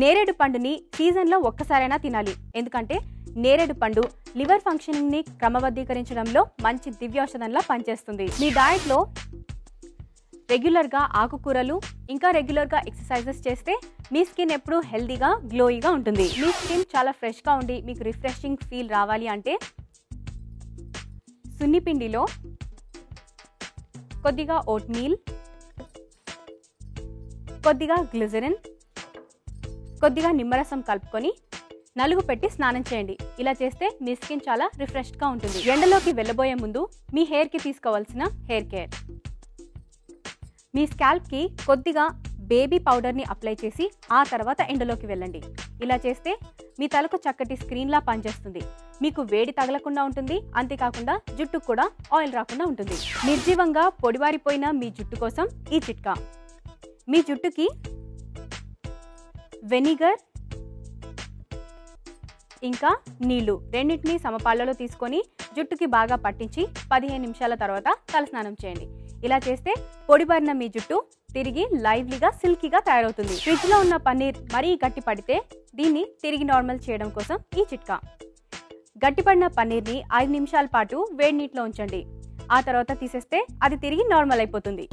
నేరేడు పండుని సీజన్లో ఒక్కసారైనా తినాలి. ఎందుకంటే నేరేడు పండు లివర్ ఫంక్షనింగ్ ని క్రమబద్ధీకరించడంలో మంచి దివ్యౌషధంలా పనిచేస్తుంది. మీ డయట్లో రెగ్యులర్గా ఆకుకూరలు ఇంకా రెగ్యులర్గా ఎక్సర్సైజెస్ చేస్తే మీ స్కిన్ ఎప్పుడూ హెల్దీగా గ్లోయిగా ఉంటుంది. మీ స్కిన్ చాలా ఫ్రెష్గా ఉండి మీకు రిఫ్రెషింగ్ ఫీల్ రావాలి అంటే సున్నిపిండిలో కొద్దిగా ఓట్ మీల్, కొద్దిగా గ్లిజరిన్, కొద్దిగా నిమ్మరసం కలుపుకొని నలుగు పెట్టి స్నానం చేయండి. ఇలా చేస్తే మీ స్కిన్ చాలా రిఫ్రెష్గా ఉంటుంది. ఎండలోకి వెళ్ళబోయే ముందు మీ హెయిర్కి తీసుకోవాల్సిన హెయిర్ కేర్. మీ స్కాల్ప్కి కొద్దిగా బేబీ పౌడర్ని అప్లై చేసి ఆ తర్వాత ఎండలోకి వెళ్ళండి. ఇలా చేస్తే మీ తలకు చక్కటి స్క్రీన్లా పనిచేస్తుంది. మీకు వేడి తగలకుండా ఉంటుంది. అంతేకాకుండా జుట్టుకు కూడా ఆయిల్ రాకుండా ఉంటుంది. నిర్జీవంగా పొడిబారిపోయిన మీ జుట్టు కోసం ఈ చిట్కా. మీ జుట్టుకి వెనిగర్ ఇంకా నీళ్లు రెండింటినీ సమపాళ్లలో తీసుకొని జుట్టుకి బాగా పట్టించి 15 నిమిషాల తర్వాత తలస్నానం చేయండి. ఇలా చేస్తే పొడిబారిన మీ జుట్టు తిరిగి లైవ్లీగా సిల్కీగా తయారవుతుంది. ఫ్రిడ్జ్లో ఉన్న పన్నీర్ మరీ గట్టి పడితే దీన్ని తిరిగి నార్మల్ చేయడం కోసం ఈ చిట్కా. గట్టిపడిన పన్నీర్ని 5 నిమిషాల పాటు వేడి నీటిలో ఉంచండి. ఆ తర్వాత తీసేస్తే అది తిరిగి నార్మల్ అయిపోతుంది.